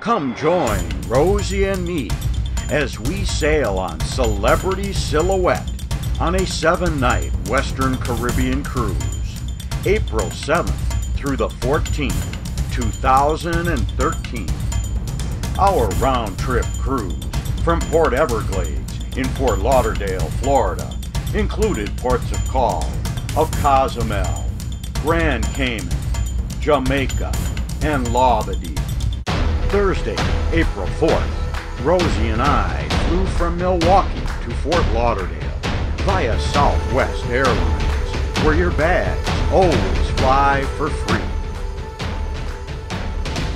Come join Rosie and me as we sail on Celebrity Silhouette on a 7-night Western Caribbean cruise, April 7th through the 14th, 2013. Our round-trip cruise from Port Everglades in Fort Lauderdale, Florida, included ports of call of Cozumel, Grand Cayman, Jamaica, and Labadee. Thursday, April 4th, Rosie and I flew from Milwaukee to Fort Lauderdale via Southwest Airlines, where your bags always fly for free.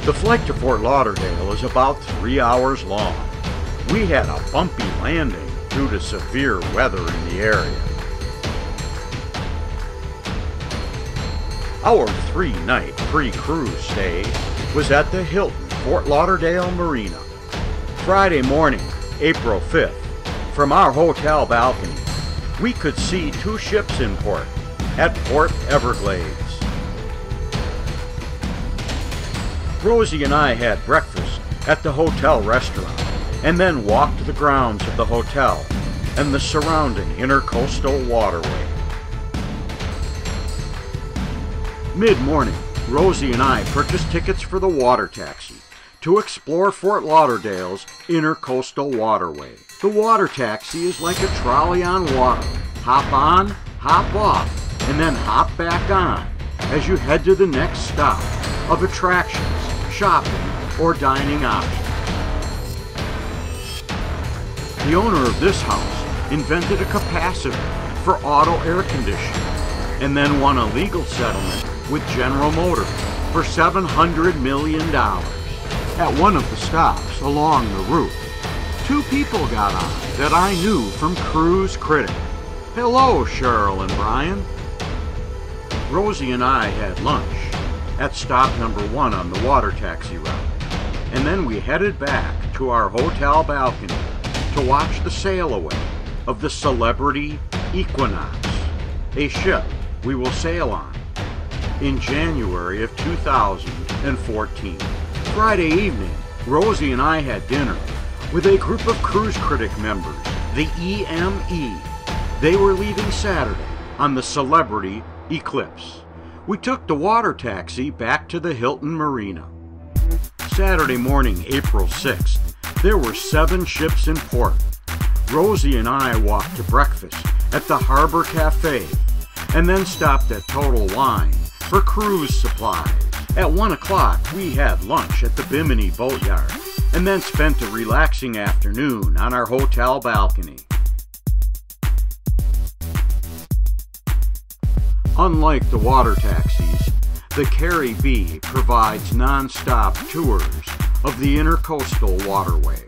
The flight to Fort Lauderdale is about 3 hours long. We had a bumpy landing due to severe weather in the area. Our 3-night pre-cruise stay was at the Hilton Fort Lauderdale Marina. Friday morning, April 5th, from our hotel balcony, we could see 2 ships in port at Port Everglades. Rosie and I had breakfast at the hotel restaurant and then walked the grounds of the hotel and the surrounding intercoastal waterway. Mid-morning, Rosie and I purchased tickets for the water taxi to explore Fort Lauderdale's intercoastal waterway. The water taxi is like a trolley on water. Hop on, hop off, and then hop back on as you head to the next stop of attractions, shopping, or dining options. The owner of this house invented a capacitor for auto air conditioning and then won a legal settlement with General Motors for $700 million. At one of the stops along the route, 2 people got on that I knew from Cruise Critic. Hello, Cheryl and Brian. Rosie and I had lunch at stop number 1 on the water taxi route, and then we headed back to our hotel balcony to watch the sail away of the Celebrity Equinox, a ship we will sail on in January of 2014. Friday evening, Rosie and I had dinner with a group of Cruise Critic members, the EME. They were leaving Saturday on the Celebrity Eclipse. We took the water taxi back to the Hilton Marina. Saturday morning, April 6th, there were 7 ships in port. Rosie and I walked to breakfast at the Harbor Cafe and then stopped at Total Wine for cruise supplies. At 1 o'clock, we had lunch at the Bimini Boatyard and then spent a relaxing afternoon on our hotel balcony. Unlike the water taxis, the Carrie B provides non-stop tours of the intercoastal waterway.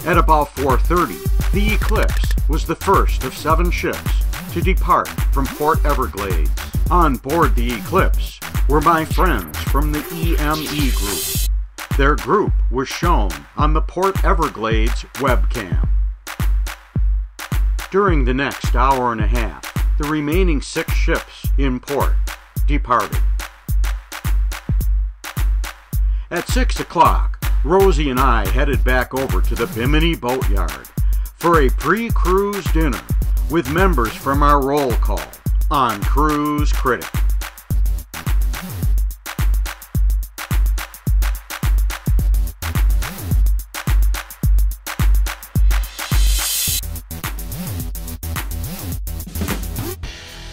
At about 4:30, the Eclipse was the first of 7 ships to depart from Port Everglades. On board the Eclipse were my friends from the EME group. Their group was shown on the Port Everglades webcam. During the next hour and a half, the remaining 6 ships in port departed. At 6 o'clock, Rosie and I headed back over to the Bimini Boatyard for a pre-cruise dinner with members from our roll call on Cruise Critic.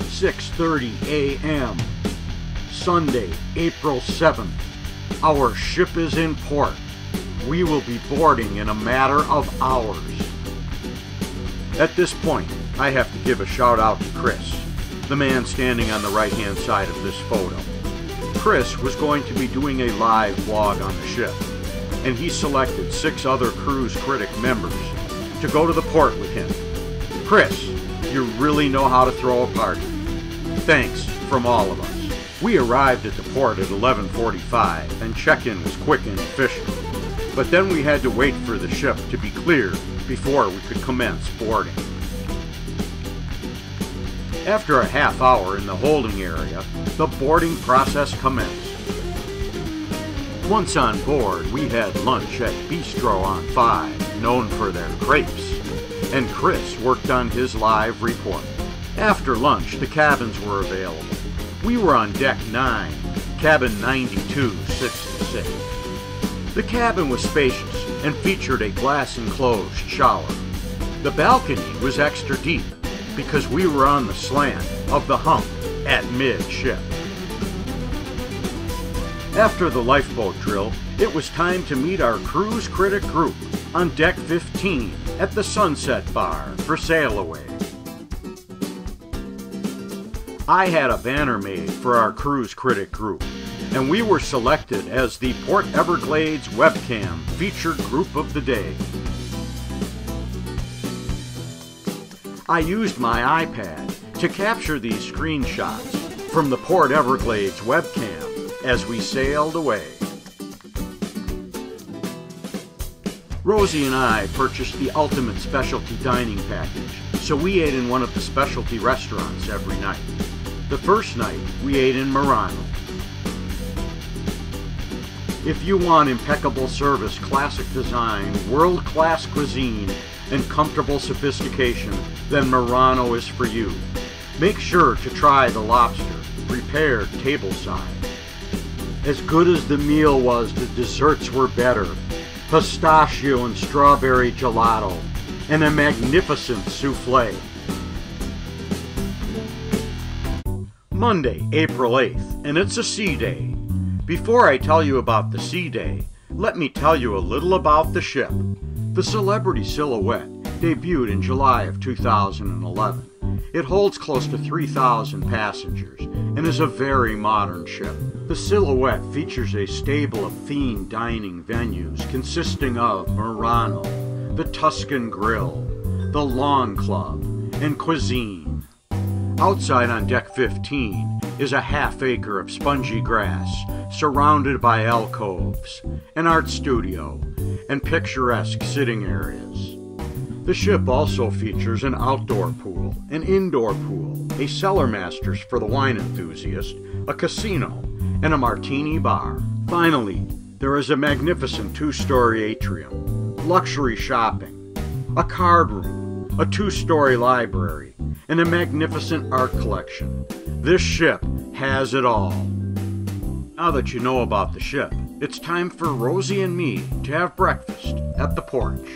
"6:30 a.m. Sunday, April 7th. Our ship is in port. We will be boarding in a matter of hours." At this point, I have to give a shout out to Chris, the man standing on the right-hand side of this photo. Chris was going to be doing a live vlog on the ship, and he selected 6 other Cruise Critic members to go to the port with him. Chris, you really know how to throw a party. Thanks from all of us. We arrived at the port at 11:45 and check-in was quick and efficient, but then we had to wait for the ship to be cleared before we could commence boarding. After a half hour in the holding area, the boarding process commenced. Once on board, we had lunch at Bistro on 5, known for their crepes, and Chris worked on his live report. After lunch, the cabins were available. We were on deck 9, cabin 9266. The cabin was spacious and featured a glass-enclosed shower. The balcony was extra deep because we were on the slant of the hump at midship. After the lifeboat drill, it was time to meet our cruise critic group on deck 15 at the Sunset Bar for sail away. I had a banner made for our cruise critic group, and we were selected as the Port Everglades webcam featured group of the day. I used my iPad to capture these screenshots from the Port Everglades webcam as we sailed away. Rosie and I purchased the ultimate specialty dining package, so we ate in one of the specialty restaurants every night. The first night, we ate in Murano. If you want impeccable service, classic design, world-class cuisine, and comfortable sophistication, then Murano is for you. Make sure to try the lobster, prepared tableside. As good as the meal was, the desserts were better. Pistachio and strawberry gelato, and a magnificent soufflé. Monday, April 8th, and it's a sea day. Before I tell you about the sea day, let me tell you a little about the ship. The Celebrity Silhouette debuted in July of 2011. It holds close to 3,000 passengers and is a very modern ship. The Silhouette features a stable of themed dining venues consisting of Murano, the Tuscan Grill, the Lawn Club, and Cuisine. Outside on deck 15 is a half-acre of spongy grass surrounded by alcoves, an art studio, and picturesque sitting areas. The ship also features an outdoor pool, an indoor pool, a cellar masters for the wine enthusiast, a casino, and a martini bar. Finally, there is a magnificent 2-story atrium, luxury shopping, a card room, a 2-story library, and a magnificent art collection. This ship has it all. Now that you know about the ship, it's time for Rosie and me to have breakfast at the porch.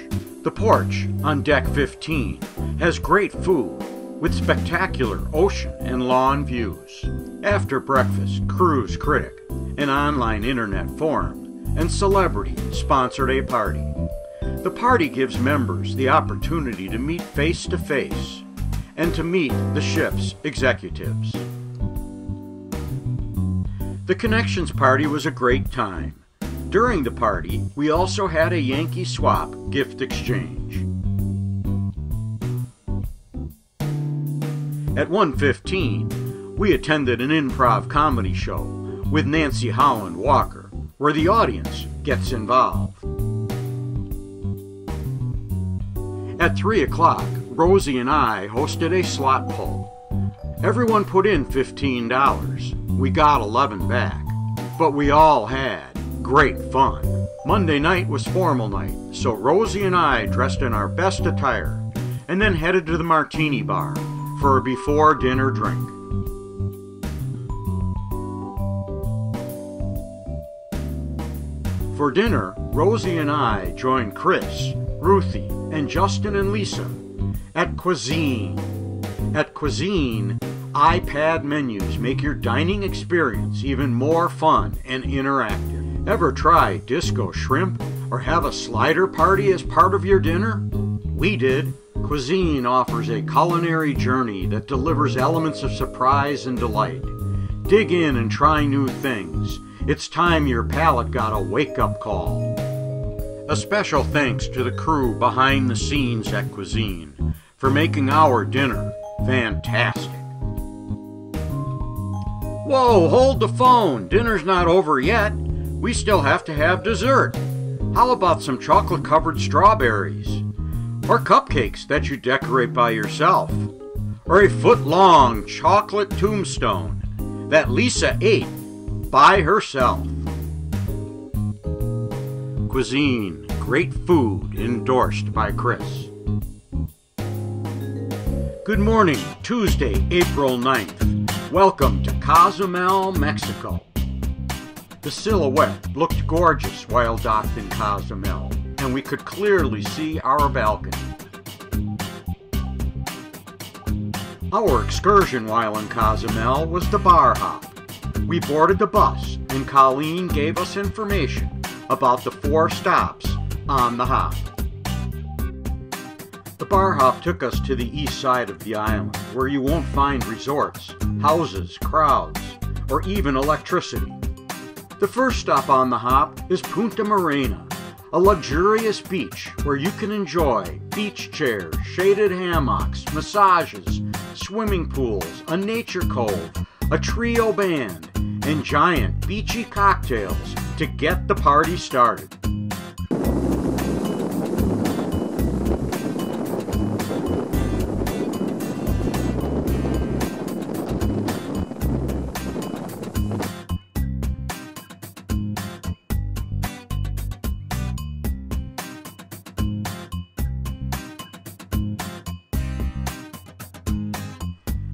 The porch on deck 15 has great food with spectacular ocean and lawn views. After breakfast, Cruise Critic, an online internet forum, and Celebrity sponsored a party. The party gives members the opportunity to meet face-to-face and to meet the ship's executives. The Connections party was a great time. During the party, we also had a Yankee Swap gift exchange. At 1:15, we attended an improv comedy show with Nancy Howland Walker, where the audience gets involved. At 3 o'clock, Rosie and I hosted a slot pull. Everyone put in $15. We got 11 back, but we all had great fun. Monday night was formal night, so Rosie and I dressed in our best attire and then headed to the martini bar for a before-dinner drink. For dinner, Rosie and I joined Chris, Ruthie, and Justin and Lisa at Cuisine. At Cuisine, iPad menus make your dining experience even more fun and interactive. Ever try disco shrimp or have a slider party as part of your dinner? We did. Cuisine offers a culinary journey that delivers elements of surprise and delight. Dig in and try new things. It's time your palate got a wake-up call. A special thanks to the crew behind the scenes at Cuisine for making our dinner fantastic. Whoa, hold the phone. Dinner's not over yet. We still have to have dessert. How about some chocolate-covered strawberries? Or cupcakes that you decorate by yourself? Or a foot-long chocolate tombstone that Lisa ate by herself? cuisine, great food, endorsed by Chris. Good morning, Tuesday, April 9th. Welcome to Cozumel, Mexico. The silhouette looked gorgeous while docked in Cozumel, and we could clearly see our balcony. Our excursion while in Cozumel was the bar hop. We boarded the bus, and Colleen gave us information about the 4 stops on the hop. The bar hop took us to the east side of the island, where you won't find resorts, houses, crowds, or even electricity. The first stop on the hop is Punta Morena, a luxurious beach where you can enjoy beach chairs, shaded hammocks, massages, swimming pools, a nature cove, a trio band, and giant beachy cocktails to get the party started.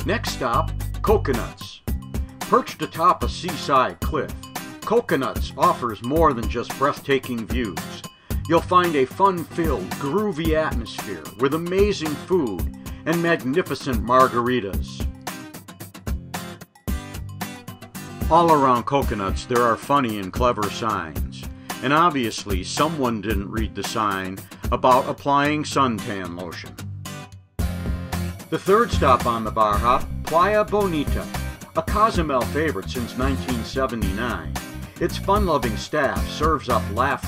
Next stop, Coconuts. Perched atop a seaside cliff, Coconuts offers more than just breathtaking views. You'll find a fun-filled, groovy atmosphere with amazing food and magnificent margaritas. All around Coconuts there are funny and clever signs, and obviously someone didn't read the sign about applying suntan lotion. The third stop on the bar hop, Playa Bonita, a Cozumel favorite since 1979. Its fun-loving staff serves up laughter,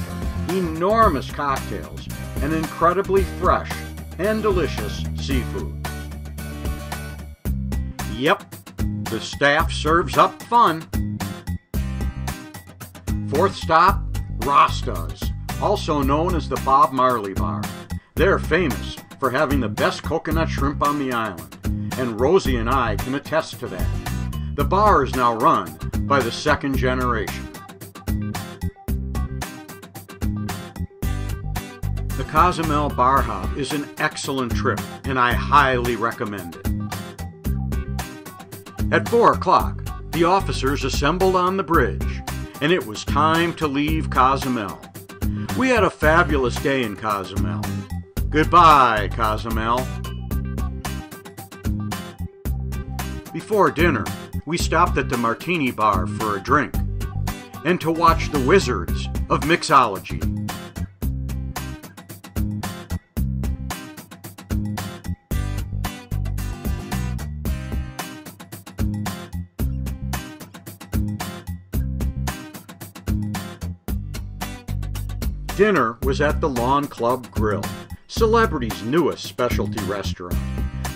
enormous cocktails, and incredibly fresh and delicious seafood. Yep, the staff serves up fun. Fourth stop, Rasta's, also known as the Bob Marley Bar. They're famous for having the best coconut shrimp on the island, and Rosie and I can attest to that. The bar is now run by the second generation. The Cozumel Bar Hop is an excellent trip, and I highly recommend it. At 4 o'clock, the officers assembled on the bridge, and it was time to leave Cozumel. We had a fabulous day in Cozumel. Goodbye, Cozumel. Before dinner, we stopped at the Martini Bar for a drink and to watch the Wizards of Mixology. Dinner was at the Lawn Club Grill, Celebrity's newest specialty restaurant.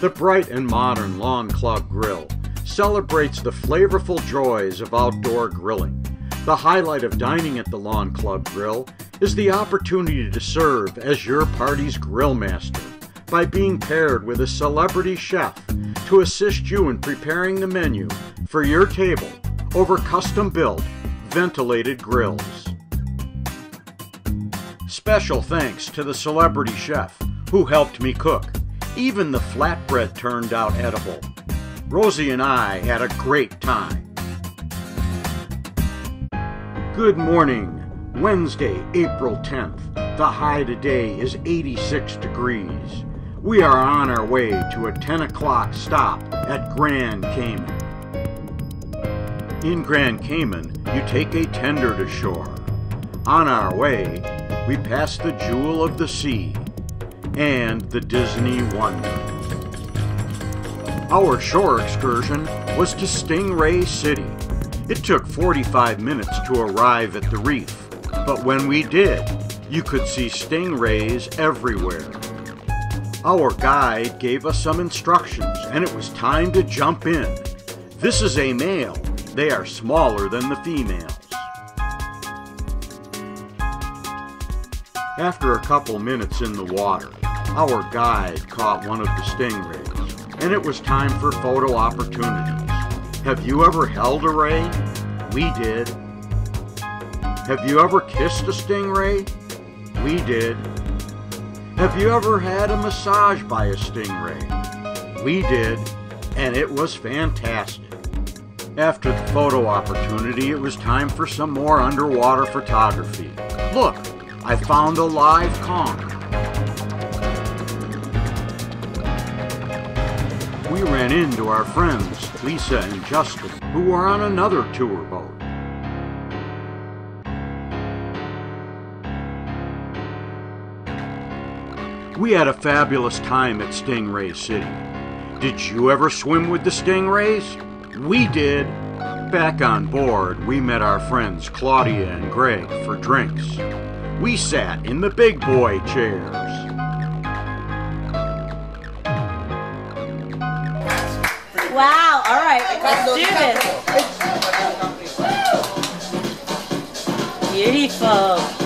The bright and modern Lawn Club Grill celebrates the flavorful joys of outdoor grilling. The highlight of dining at the Lawn Club Grill is the opportunity to serve as your party's grill master by being paired with a celebrity chef to assist you in preparing the menu for your table over custom-built, ventilated grills. Special thanks to the celebrity chef who helped me cook. Even the flatbread turned out edible. Rosie and I had a great time. Good morning, Wednesday, April 10th. The high today is 86 degrees. We are on our way to a 10 o'clock stop at Grand Cayman. In Grand Cayman, you take a tender to shore. On our way, we pass the Jewel of the Sea and the Disney Wonder. Our shore excursion was to Stingray City. It took 45 minutes to arrive at the reef, but when we did, you could see stingrays everywhere. Our guide gave us some instructions, and it was time to jump in. This is a male. They are smaller than the females. After a couple minutes in the water, our guide caught one of the stingrays, and it was time for photo opportunities. Have you ever held a ray? We did. Have you ever kissed a stingray? We did. Have you ever had a massage by a stingray? We did, and it was fantastic. After the photo opportunity, it was time for some more underwater photography. Look, I found a live conch. We ran into our friends, Lisa and Justin, who were on another tour boat. We had a fabulous time at Stingray City. Did you ever swim with the stingrays? We did. Back on board, we met our friends Claudia and Greg for drinks. We sat in the big boy chairs. Wow, all right, let's do this. Beautiful.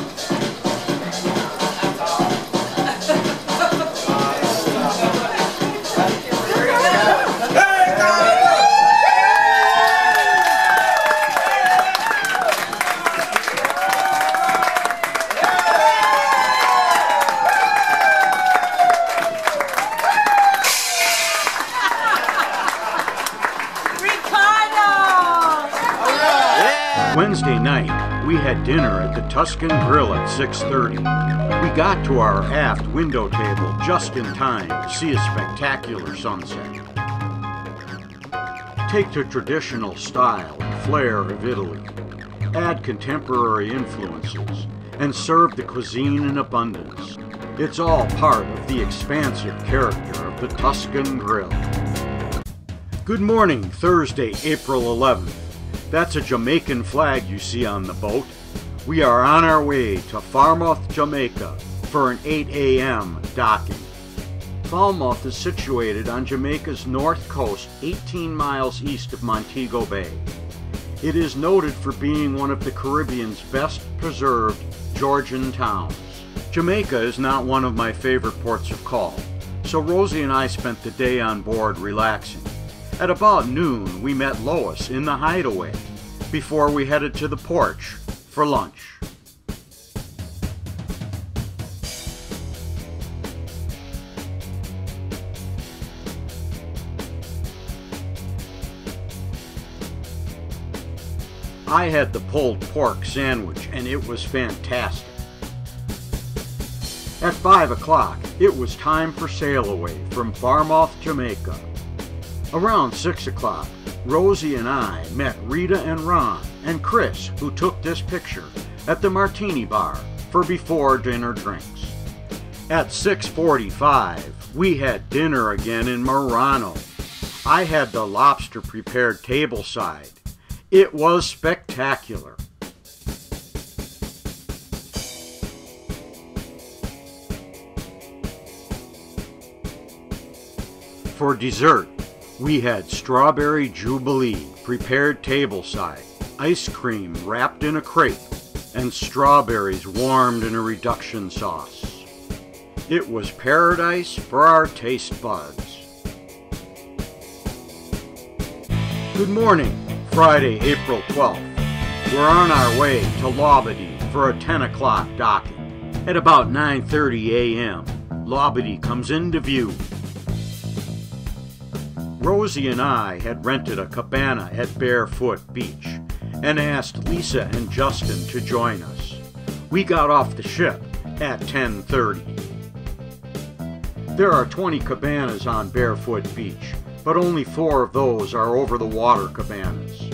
Wednesday night, we had dinner at the Tuscan Grill at 6:30. We got to our aft window table just in time to see a spectacular sunset. Take the traditional style and flair of Italy, add contemporary influences, and serve the cuisine in abundance. It's all part of the expansive character of the Tuscan Grill. Good morning, Thursday, April 11th. That's a Jamaican flag you see on the boat. We are on our way to Falmouth, Jamaica for an 8 a.m. docking. Falmouth is situated on Jamaica's north coast 18 miles east of Montego Bay. It is noted for being one of the Caribbean's best preserved Georgian towns. Jamaica is not one of my favorite ports of call, so Rosie and I spent the day on board relaxing. At about noon, we met Lois in the hideaway before we headed to the porch for lunch. I had the pulled pork sandwich and it was fantastic. At 5 o'clock, it was time for sail away from Falmouth, Jamaica. Around 6 o'clock, Rosie and I met Rita and Ron and Chris, who took this picture, at the Martini Bar for before dinner drinks. At 6:45, we had dinner again in Murano. I had the lobster prepared tableside. It was spectacular. For dessert, we had strawberry jubilee prepared tableside, ice cream wrapped in a crepe, and strawberries warmed in a reduction sauce. It was paradise for our taste buds. Good morning, Friday, April 12th. We're on our way to Labadee for a 10 o'clock docking. At about 9:30 a.m., Labadee comes into view. Rosie and I had rented a cabana at Barefoot Beach and asked Lisa and Justin to join us. We got off the ship at 10:30. There are 20 cabanas on Barefoot Beach, but only 4 of those are over-the-water cabanas.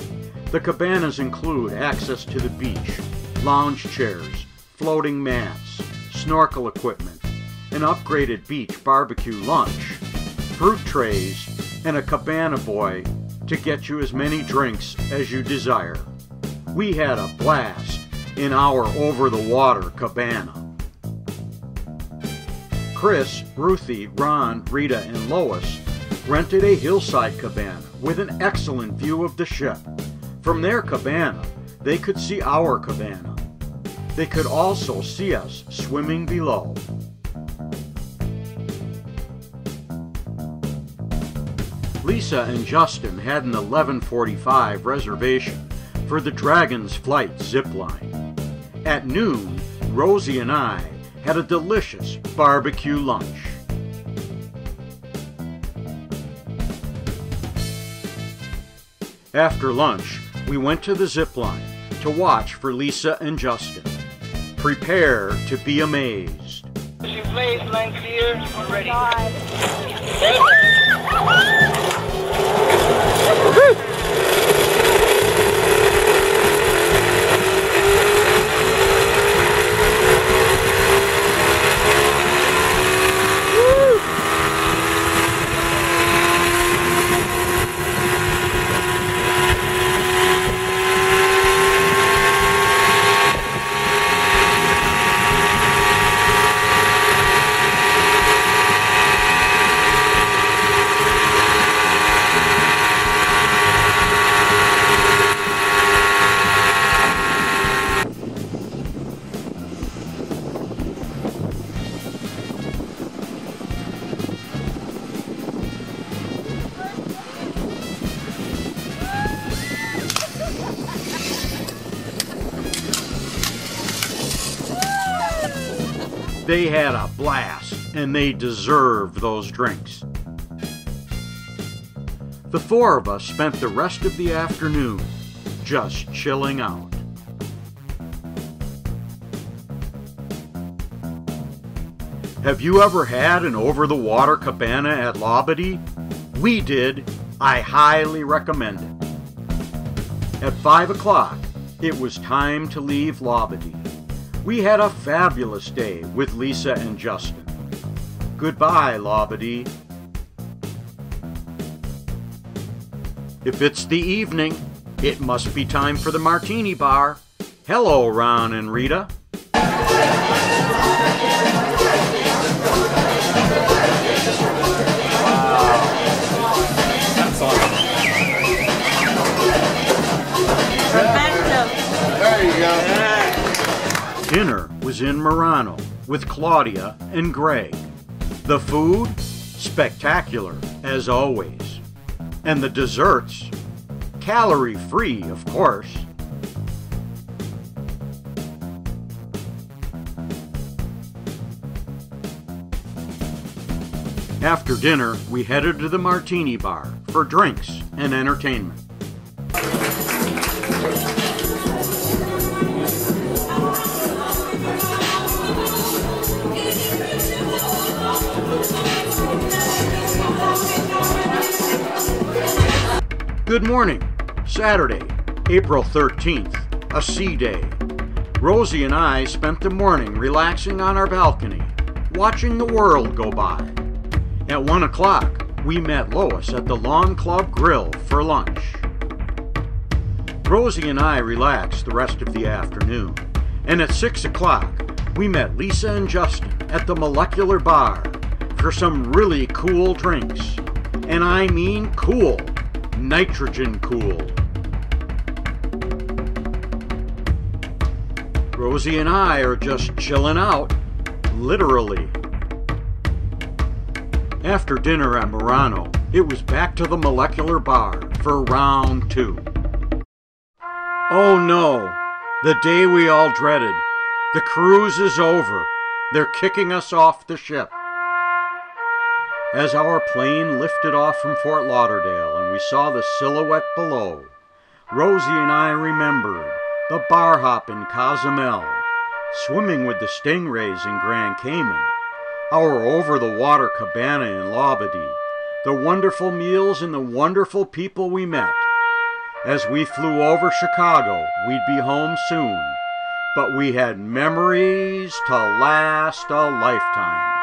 The cabanas include access to the beach, lounge chairs, floating mats, snorkel equipment, an upgraded beach barbecue lunch, fruit trays, and a cabana boy to get you as many drinks as you desire. We had a blast in our over-the-water cabana. Chris, Ruthie, Ron, Rita, and Lois rented a hillside cabana with an excellent view of the ship. From their cabana, they could see our cabana. They could also see us swimming below. Lisa and Justin had an 11:45 reservation for the Dragon's Flight zipline. At noon, Rosie and I had a delicious barbecue lunch. After lunch, we went to the zip line to watch for Lisa and Justin. Prepare to be amazed. Soufflé, line clear, ready. They had a blast, and they deserved those drinks. The four of us spent the rest of the afternoon just chilling out. Have you ever had an over-the-water cabana at Labadee? We did. I highly recommend it. At 5 o'clock, it was time to leave Labadee. We had a fabulous day with Lisa and Justin. Goodbye, Labadee. If it's the evening, it must be time for the martini bar. Hello, Ron and Rita. There you go. Dinner was in Murano with Claudia and Greg. The food? Spectacular, as always. And the desserts? Calorie-free, of course. After dinner, we headed to the martini bar for drinks and entertainment. Good morning. Saturday, April 13th, a sea day. Rosie and I spent the morning relaxing on our balcony, watching the world go by. At 1 o'clock, we met Lois at the Lawn Club Grill for lunch. Rosie and I relaxed the rest of the afternoon, and at 6 o'clock, we met Lisa and Justin at the Molecular Bar for some really cool drinks. And I mean cool. Nitrogen cool. Rosie and I are just chilling out, literally. After dinner at Murano, it was back to the Molecular Bar for round 2. Oh no, the day we all dreaded. The cruise is over. They're kicking us off the ship. As our plane lifted off from Fort Lauderdale and we saw the silhouette below, Rosie and I remembered the bar hop in Cozumel, swimming with the stingrays in Grand Cayman, our over-the-water cabana in Labadee, the wonderful meals and the wonderful people we met. As we flew over Chicago, we'd be home soon, but we had memories to last a lifetime.